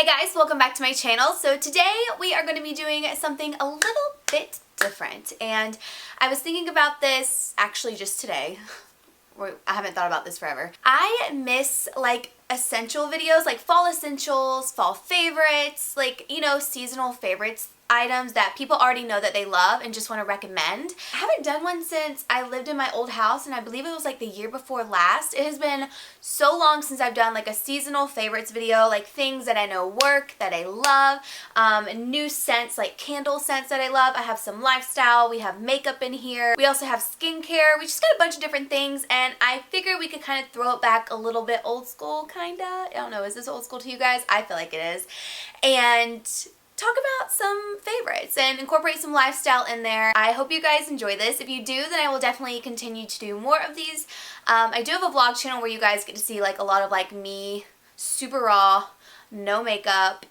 Hey guys, welcome back to my channel. So today we are going to be doing something a little bit different, and I was thinking about this actually just today. I haven't thought about this forever. I miss like essential videos, like fall essentials, fall favorites, like, you know, seasonal favorites, items that people already know that they love and just want to recommend. I haven't done one since I lived in my old house, and I believe it was like the year before last. It has been so long since I've done like a seasonal favorites video, like things that I know work, that I love, new scents, like candle scents that I love. I have some lifestyle, we have makeup in here, we also have skincare, we just got a bunch of different things, and I figured we could kind of throw it back a little bit old school, kinda. I don't know, is this old school to you guys? I feel like it is. And talk about some favorites and incorporate some lifestyle in there. I hope you guys enjoy this. If you do, then I will definitely continue to do more of these. I do have a vlog channel where you guys get to see like a lot of like me, super raw, no makeup,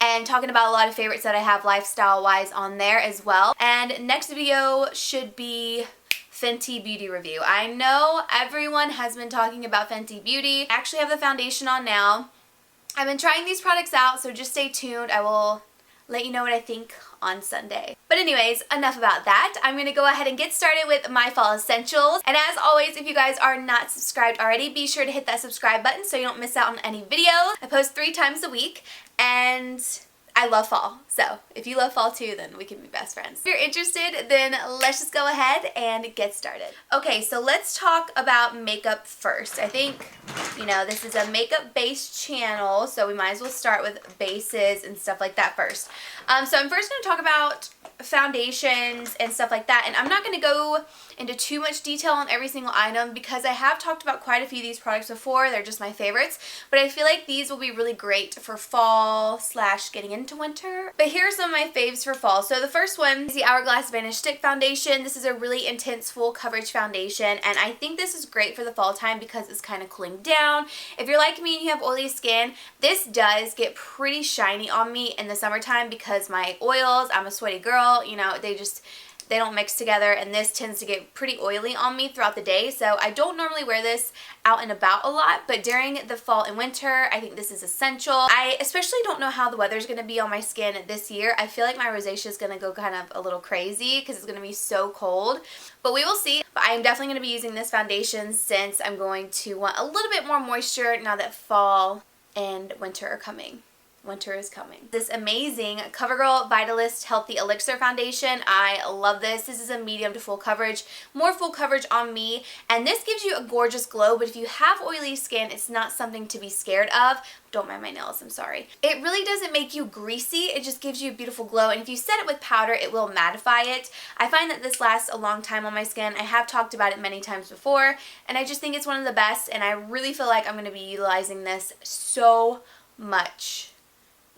and talking about a lot of favorites that I have lifestyle wise on there as well. And next video should be Fenty Beauty review. I know everyone has been talking about Fenty Beauty. I actually have the foundation on now. I've been trying these products out, so just stay tuned. I will let you know what I think on Sunday. But anyways, enough about that. I'm going to go ahead and get started with my fall essentials. And as always, if you guys are not subscribed already, be sure to hit that subscribe button so you don't miss out on any videos. I post 3 times a week, and I love fall. So if you love fall too, then we can be best friends. If you're interested, then let's just go ahead and get started. Okay, so let's talk about makeup first. I think, you know, this is a makeup based channel, so we might as well start with bases and stuff like that first. So I'm first going to talk about foundations and stuff like that, and I'm not going to go into too much detail on every single item because I have talked about quite a few of these products before. They're just my favorites, but I feel like these will be really great for fall / getting into winter. But here are some of my faves for fall. So the first one is the Hourglass Vanish Stick Foundation. This is a really intense full coverage foundation, and I think this is great for the fall time because it's kind of cooling down. If you're like me and you have oily skin, this does get pretty shiny on me in the summertime because my oils, I'm a sweaty girl, you know, they don't mix together, and this tends to get pretty oily on me throughout the day. So I don't normally wear this out and about a lot, but during the fall and winter, I think this is essential. I especially don't know how the weather's going to be on my skin this year. I feel like my rosacea is going to go kind of a little crazy because it's going to be so cold, but we will see. But I'm definitely going to be using this foundation since I'm going to want a little bit more moisture now that fall and winter are coming. Winter is coming. This amazing Covergirl Vitalist Healthy Elixir Foundation. I love this. This is a medium to full coverage, more full coverage on me, and this gives you a gorgeous glow, but if you have oily skin, it's not something to be scared of. Don't mind my nails, I'm sorry. It really doesn't make you greasy, it just gives you a beautiful glow, and if you set it with powder, it will mattify it. I find that this lasts a long time on my skin. I have talked about it many times before, and I just think it's one of the best, and I really feel like I'm going to be utilizing this so much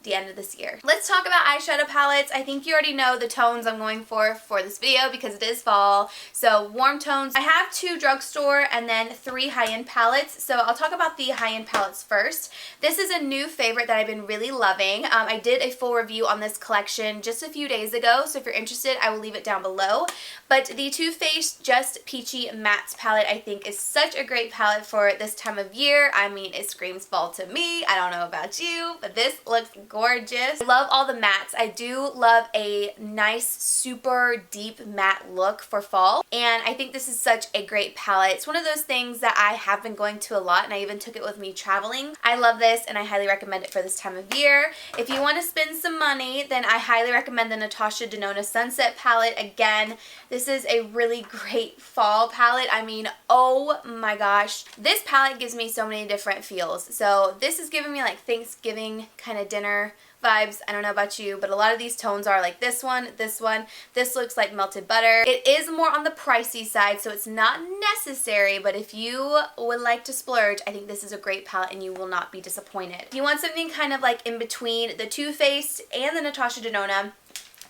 the end of this year. Let's talk about eyeshadow palettes. I think you already know the tones I'm going for this video because it is fall. So warm tones. I have 2 drugstore and then 3 high-end palettes. So I'll talk about the high-end palettes first. This is a new favorite that I've been really loving. I did a full review on this collection just a few days ago, so if you're interested, I will leave it down below. But the Too Faced Just Peachy Mattes palette I think is such a great palette for this time of year. I mean, it screams fall to me. I don't know about you, but this looks gorgeous. I love all the mattes. I do love a nice, super deep matte look for fall, and I think this is such a great palette. It's one of those things that I have been going to a lot, and I even took it with me traveling. I love this, and I highly recommend it for this time of year. If you want to spend some money, then I highly recommend the Natasha Denona Sunset palette. Again, this is a really great fall palette. I mean, oh my gosh. This palette gives me so many different feels. So this is giving me like Thanksgiving kind of dinner vibes. I don't know about you, but a lot of these tones are like this one, this one. This looks like melted butter. It is more on the pricey side, so it's not necessary, but if you would like to splurge, I think this is a great palette and you will not be disappointed. If you want something kind of like in between the Too Faced and the Natasha Denona,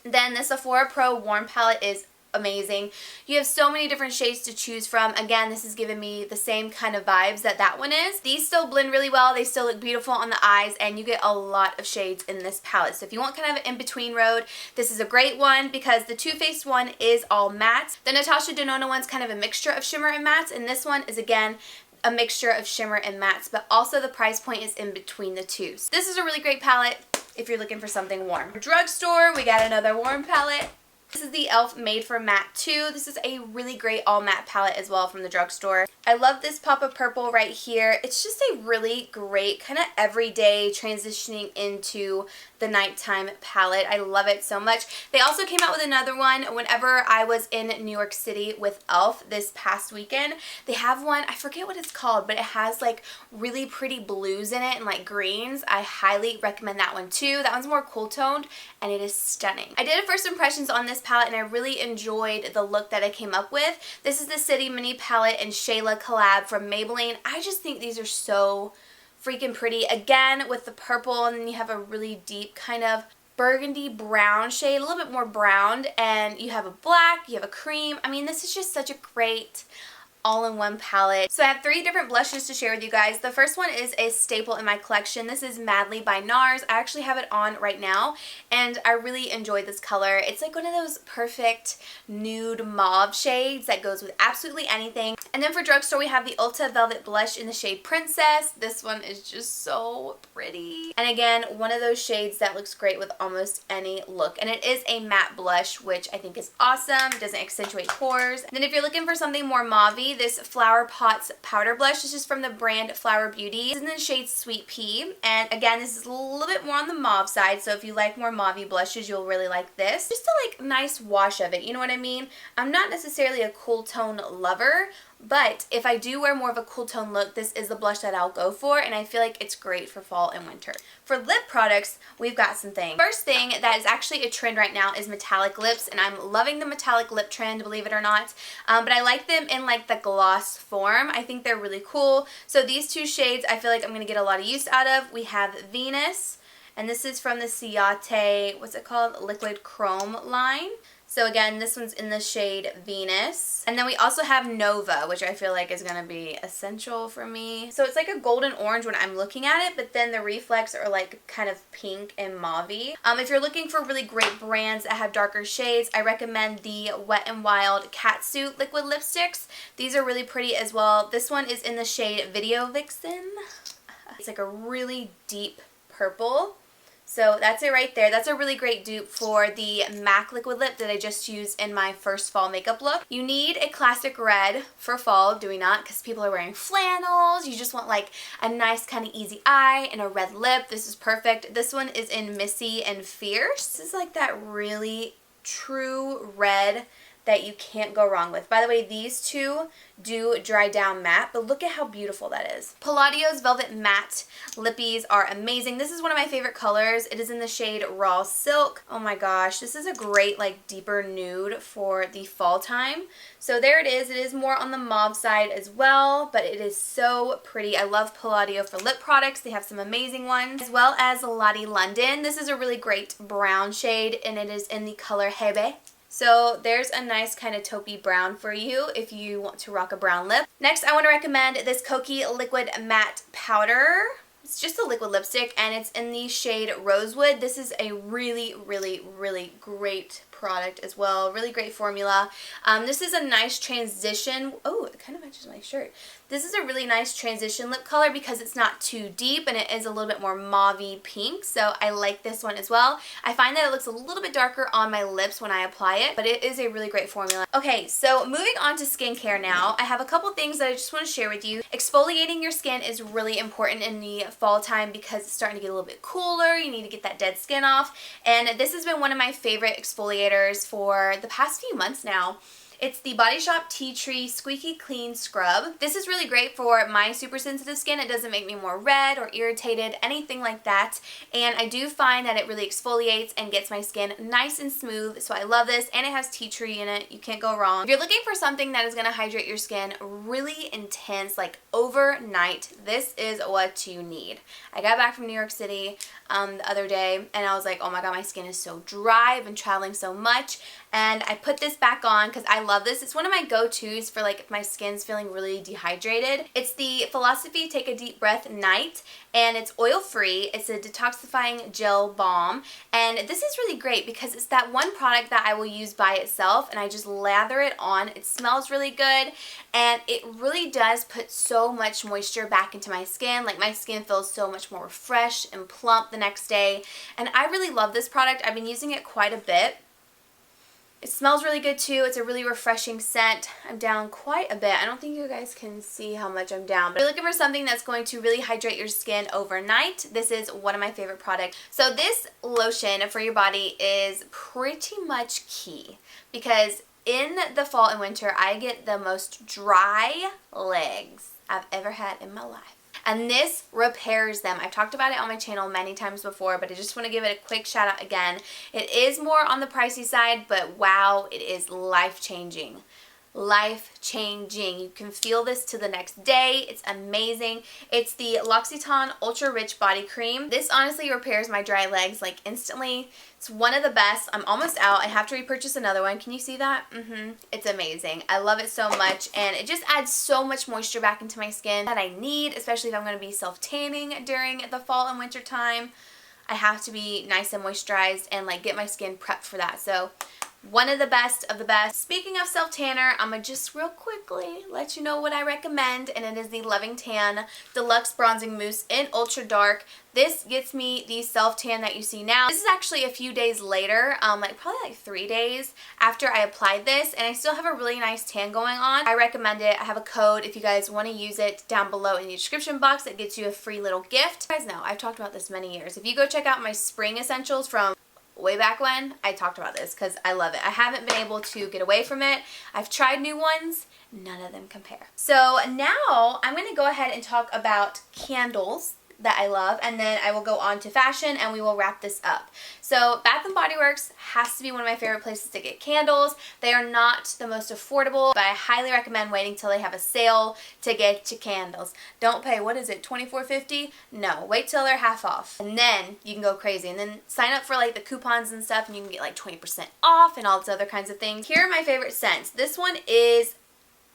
then the Sephora Pro Warm palette is amazing. You have so many different shades to choose from. Again, this is giving me the same kind of vibes that one is. These still blend really well. They still look beautiful on the eyes, and you get a lot of shades in this palette. So if you want kind of an in-between road, this is a great one because the Too Faced one is all matte. The Natasha Denona one's kind of a mixture of shimmer and matte, and this one is, again, a mixture of shimmer and mattes, but also the price point is in between the two. So this is a really great palette if you're looking for something warm. Drugstore, we got another warm palette. This is the e.l.f. Made for Matte 2. This is a really great all matte palette as well from the drugstore. I love this pop of purple right here. It's just a really great kind of everyday transitioning into the nighttime palette. I love it so much. They also came out with another one whenever I was in New York City with e.l.f. this past weekend. They have one, I forget what it's called, but it has like really pretty blues in it and like greens. I highly recommend that one too. That one's more cool toned and it is stunning. I did a first impressions on this palette and I really enjoyed the look that I came up with. This is the City Mini palette and Shayla collab from Maybelline. I just think these are so freaking pretty. Again, with the purple, and then you have a really deep kind of burgundy brown shade, a little bit more brown, and you have a black, you have a cream. I mean, this is just such a great all-in-one palette. So I have 3 different blushes to share with you guys. The first one is a staple in my collection. This is Madly by NARS. I actually have it on right now and I really enjoy this color. It's like one of those perfect nude mauve shades that goes with absolutely anything. And then for drugstore, we have the Ulta Velvet Blush in the shade Princess. This one is just so pretty. And again, one of those shades that looks great with almost any look. And it is a matte blush, which I think is awesome. It doesn't accentuate pores. And then if you're looking for something more mauvey, this Flower Pots powder blush. This is from the brand Flower Beauty. This is in the shade Sweet Pea. And again, this is a little bit more on the mauve side, so if you like more mauvey blushes, you'll really like this. Just a like nice wash of it, you know what I mean? I'm not necessarily a cool tone lover, but if I do wear more of a cool tone look, this is the blush that I'll go for, and I feel like it's great for fall and winter. For lip products, we've got some things. First thing that is actually a trend right now is metallic lips, and I'm loving the metallic lip trend, believe it or not. But I like them in like the gloss form. I think they're really cool. So these 2 shades I feel like I'm going to get a lot of use out of. We have Venus, and this is from the Ciate, what's it called? Liquid Chrome line. So again, this one's in the shade Venus. And then we also have Nova, which I feel like is going to be essential for me. So it's like a golden orange when I'm looking at it, but then the reflex are like kind of pink and mauvey. If you're looking for really great brands that have darker shades, I recommend the Wet n Wild Catsuit liquid lipsticks. These are really pretty as well. This one is in the shade Video Vixen. It's like a really deep purple. So that's it right there. That's a really great dupe for the MAC liquid lip that I just used in my first fall makeup look. You need a classic red for fall, do we not? Because people are wearing flannels. You just want like a nice kind of easy eye and a red lip. This is perfect. This one is in Missy and Fierce. This is like that really true red that you can't go wrong with. By the way, these 2 do dry down matte, but look at how beautiful that is. Palladio's Velvet Matte Lippies are amazing. This is one of my favorite colors. It is in the shade Raw Silk. Oh my gosh, this is a great like deeper nude for the fall time. So there it is. It is more on the mauve side as well, but it is so pretty. I love Palladio for lip products. They have some amazing ones, as well as Lottie London. This is a really great brown shade, and it is in the color Hebe. So there's a nice kind of taupey brown for you if you want to rock a brown lip. Next, I want to recommend this Kokie Liquid Matte Powder. It's just a liquid lipstick and it's in the shade Rosewood. This is a really, really, really great product as well. Really great formula. This is a nice transition. Oh, it kind of matches my shirt. This is a really nice transition lip color because it's not too deep and it is a little bit more mauvey pink. So I like this one as well. I find that it looks a little bit darker on my lips when I apply it, but it is a really great formula. Okay, so moving on to skincare now. I have a couple things that I just want to share with you. Exfoliating your skin is really important in the fall time because it's starting to get a little bit cooler. You need to get that dead skin off. And this has been one of my favorite exfoliators for the past few months now. It's the Body Shop Tea Tree Squeaky Clean Scrub. This is really great for my super sensitive skin. It doesn't make me more red or irritated, anything like that. And I do find that it really exfoliates and gets my skin nice and smooth. So I love this, and it has tea tree in it. You can't go wrong. If you're looking for something that is going to hydrate your skin really intense, like overnight, this is what you need. I got back from New York City the other day, and I was like, oh my god, my skin is so dry. I've been traveling so much, and I put this back on because I love this. It's one of my go-tos for like if my skin's feeling really dehydrated. It's the Philosophy Take a Deep Breath Night, and it's oil-free. It's a detoxifying gel balm, and this is really great because it's that one product that I will use by itself, and I just lather it on. It smells really good, and it really does put so much moisture back into my skin. Like, my skin feels so much more fresh and plump the next day, and I really love this product. I've been using it quite a bit. It smells really good too. It's a really refreshing scent. I'm down quite a bit. I don't think you guys can see how much I'm down, but if you're looking for something that's going to really hydrate your skin overnight, this is one of my favorite products. So this lotion for your body is pretty much key because in the fall and winter, I get the most dry legs I've ever had in my life. And this repairs them. I've talked about it on my channel many times before, but I just want to give it a quick shout out again. It is more on the pricey side, but wow, it is life-changing. Life-changing. You can feel this to the next day. It's amazing. It's the Loccitane Ultra Rich Body Cream. This honestly repairs my dry legs like instantly. It's one of the best. I'm almost out. I have to repurchase another one. Can you see that? It's amazing. I love it so much, and it just adds so much moisture back into my skin that I need, especially if I'm going to be self-tanning during the fall and winter time. I have to be nice and moisturized and like get my skin prepped for that. So one of the best of the best. Speaking of self-tanner, I'm going to just real quickly let you know what I recommend, and it is the Loving Tan Deluxe Bronzing Mousse in Ultra Dark. This gets me the self-tan that you see now. This is actually a few days later, probably like 3 days after I applied this, and I still have a really nice tan going on. I recommend it. I have a code if you guys want to use it down below in the description box. It gets you a free little gift. You guys know, I've talked about this many years. If you go check out my spring essentials from way back when, I talked about this because I love it. I haven't been able to get away from it. I've tried new ones. None of them compare. So now I'm going to go ahead and talk about candles that I love, and then I will go on to fashion and we will wrap this up. So Bath & Body Works has to be one of my favorite places to get candles. They are not the most affordable, but I highly recommend waiting till they have a sale to get your candles. Don't pay, what is it, $24.50? No, wait till they're half off, and then you can go crazy, and then sign up for like the coupons and stuff, and you can get like 20% off and all these other kinds of things. Here are my favorite scents. This one is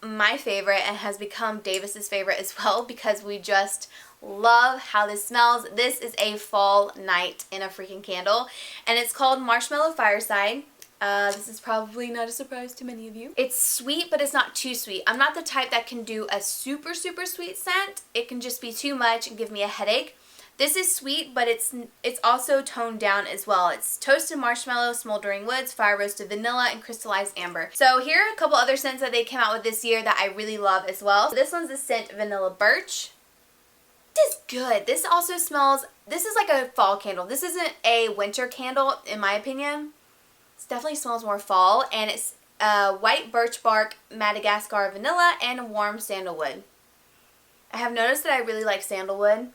my favorite and has become Davis's favorite as well because we just love how this smells. This is a fall night in a freaking candle, and it's called Marshmallow Fireside. This is probably not a surprise to many of you. It's sweet, but it's not too sweet. I'm not the type that can do a super sweet scent. It can just be too much and give me a headache. This is sweet, but it's also toned down as well. It's toasted marshmallow, smoldering woods, fire roasted vanilla, and crystallized amber. So here are a couple other scents that they came out with this year that I really love as well. So this one's the scent Vanilla Birch. This is good. This also smells, this is like a fall candle. This isn't a winter candle in my opinion. It definitely smells more fall, and it's white birch bark, Madagascar vanilla, and warm sandalwood. I have noticed that I really like sandalwood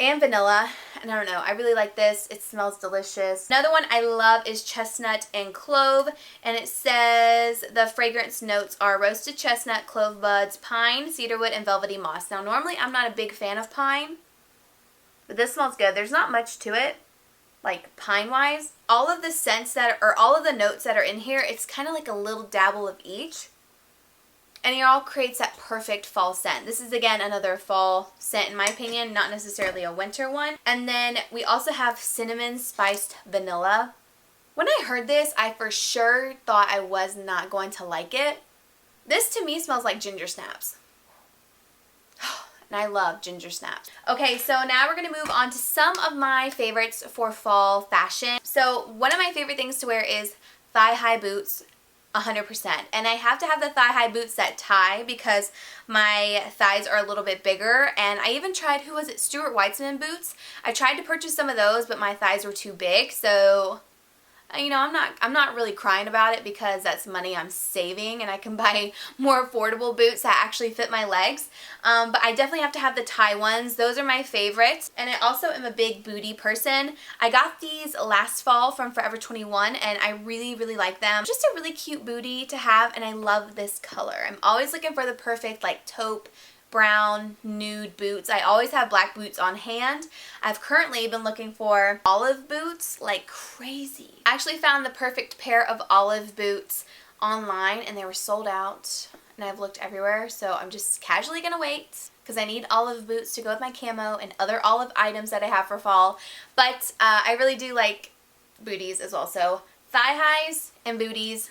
and vanilla, and I don't know, I really like this. It smells delicious. Another one I love is chestnut and clove, and it says the fragrance notes are roasted chestnut, clove buds, pine, cedarwood, and velvety moss. Now normally I'm not a big fan of pine, but this smells good. There's not much to it, like pine wise. All of the scents that are, or all of the notes that are in here, it's kind of like a little dabble of each. And it all creates that perfect fall scent. This is, again, another fall scent in my opinion, not necessarily a winter one. And then we also have cinnamon spiced vanilla. When I heard this, I for sure thought I was not going to like it. This to me smells like ginger snaps. And I love ginger snaps. Okay, so now we're going to move on to some of my favorites for fall fashion. So one of my favorite things to wear is thigh-high boots. 100%. And I have to have the thigh-high boots that tie because my thighs are a little bit bigger, and I even tried, who was it, Stuart Weitzman boots. I tried to purchase some of those, but my thighs were too big, so you know, I'm not really crying about it because that's money I'm saving and I can buy more affordable boots that actually fit my legs. But I definitely have to have the tie ones. Those are my favorites. And I also am a big booty person. I got these last fall from Forever 21 and I really like them. Just a really cute booty to have, and I love this color. I'm always looking for the perfect like taupe, brown, nude boots. I always have black boots on hand. I've currently been looking for olive boots like crazy. I actually found the perfect pair of olive boots online and they were sold out, and I've looked everywhere, so I'm just casually gonna wait because I need olive boots to go with my camo and other olive items that I have for fall. But I really do like Booties as well, so thigh highs and Booties,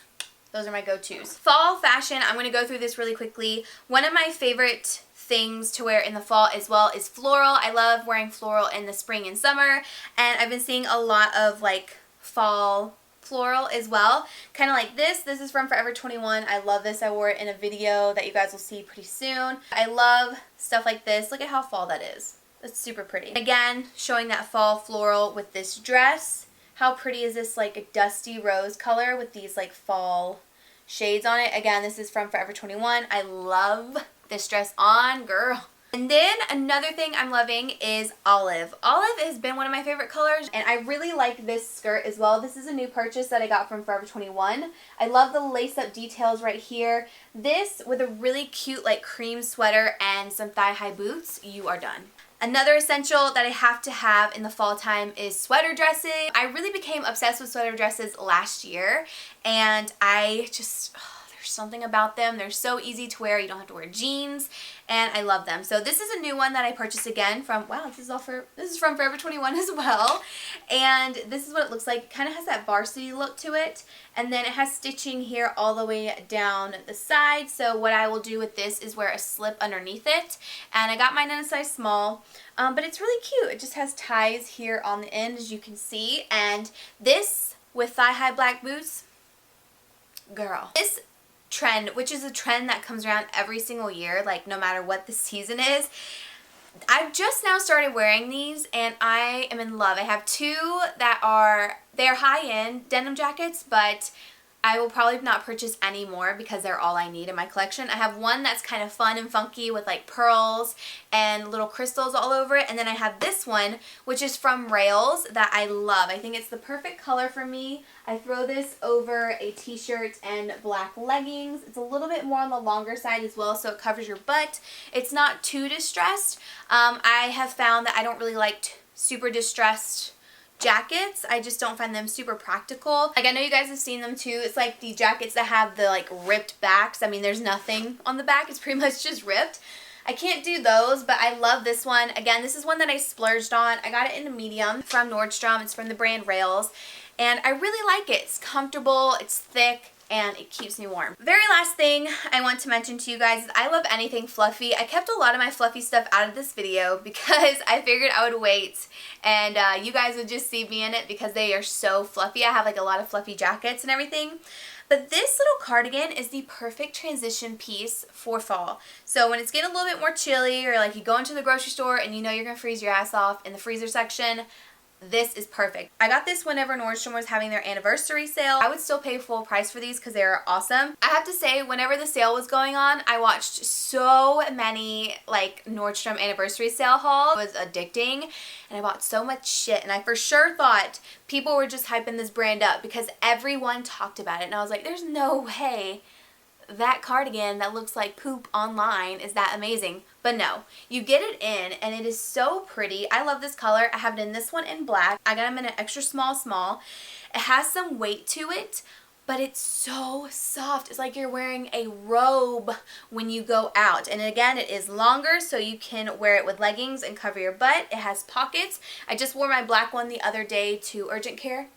those are my go-tos. Fall fashion, I'm going to go through this really quickly. One of my favorite things to wear in the fall as well is floral. I love wearing floral in the spring and summer, and I've been seeing a lot of like fall floral as well, kind of like this. This is from Forever 21. I love this. I wore it in a video that you guys will see pretty soon. I love stuff like this. Look at how fall that is. It's super pretty. Again, showing that fall floral with this dress. How pretty is this, like a dusty rose color with these like fall shades on it. Again, this is from Forever 21. I love this dress on, girl. And then another thing I'm loving is olive. Olive has been one of my favorite colors, and I really like this skirt as well. This is a new purchase that I got from Forever 21. I love the lace-up details right here. This with a really cute like cream sweater and some thigh-high boots, you are done. Another essential that I have to have in the fall time is sweater dresses. I really became obsessed with sweater dresses last year, and I just, there's something about them. They're so easy to wear. You don't have to wear jeans, and I love them. So this is a new one that I purchased again from, wow, this is from Forever 21 as well. And this is what it looks like. It kind of has that varsity look to it. And then it has stitching here all the way down the side. So what I will do with this is wear a slip underneath it. And I got mine in a size small. But it's really cute. It just has ties here on the end, as you can see. And this with thigh-high black boots, girl. This trend, which is a trend that comes around every single year, like no matter what the season is, I've just now started wearing these and I am in love. I have two that they're high-end denim jackets, but I will probably not purchase any more because they're all I need in my collection. I have one that's kind of fun and funky with like pearls and little crystals all over it. And then I have this one, which is from Rails, that I love. I think it's the perfect color for me. I throw this over a t-shirt and black leggings. It's a little bit more on the longer side as well, so it covers your butt. It's not too distressed. I have found that I don't really like super distressed jackets. I just don't find them super practical. Like, I know you guys have seen them too. It's like the jackets that have the like ripped backs. I mean, there's nothing on the back. It's pretty much just ripped. I can't do those, but I love this one. Again, this is one that I splurged on. I got it in a medium from Nordstrom. It's from the brand Rails, and I really like it. It's comfortable, it's thick, and it keeps me warm. Very last thing I want to mention to you guys is I love anything fluffy. I kept a lot of my fluffy stuff out of this video because I figured I would wait and you guys would just see me in it because they are so fluffy. I have like a lot of fluffy jackets and everything. But this little cardigan is the perfect transition piece for fall. So when it's getting a little bit more chilly, or like you go into the grocery store and you know you're gonna freeze your ass off in the freezer section, this is perfect. I got this whenever Nordstrom was having their anniversary sale. I would still pay full price for these because they're awesome. I have to say, whenever the sale was going on, I watched so many like Nordstrom anniversary sale hauls. It was addicting, and I bought so much shit, and I for sure thought people were just hyping this brand up because everyone talked about it, and I was like, there's no way that cardigan that looks like poop online is that amazing. But no, you get it in and it is so pretty. I love this color. I have it in this one in black. I got them in an extra small. It has some weight to it, but it's so soft. It's like you're wearing a robe when you go out. And again, it is longer, so you can wear it with leggings and cover your butt. It has pockets. I just wore my black one the other day to urgent care,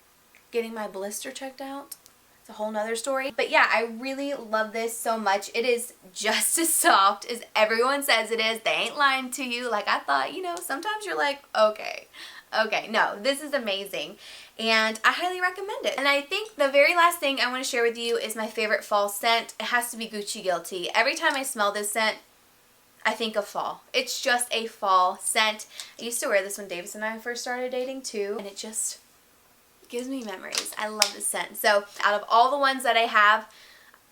getting my blister checked out. It's a whole nother story. But yeah, I really love this so much. It is just as soft as everyone says it is. They ain't lying to you. Like, I thought, you know, sometimes you're like, okay. No, this is amazing. And I highly recommend it. And I think the very last thing I want to share with you is my favorite fall scent. It has to be Gucci Guilty. Every time I smell this scent, I think of fall. It's just a fall scent. I used to wear this when Davis and I first started dating too, and it just gives me memories. I love this scent. So out of all the ones that I have,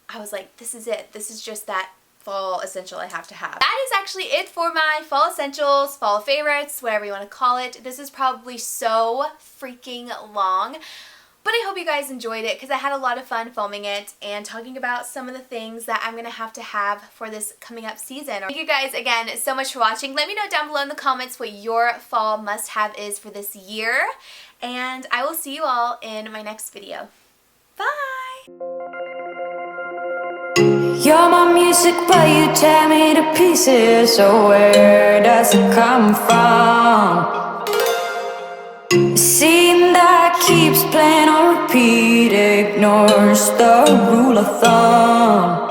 I was like, this is it. This is just that fall essential I have to have. That is actually it for my fall essentials, fall favorites, whatever you want to call it. This is probably so freaking long, but I hope you guys enjoyed it because I had a lot of fun filming it and talking about some of the things that I'm going to have for this coming up season. Thank you guys again so much for watching. Let me know down below in the comments what your fall must-have is for this year, and I will see you all in my next video. Bye! You're my music, but you tear me to pieces. So where does it come from? A scene that keeps playing on repeat, ignores the rule of thumb.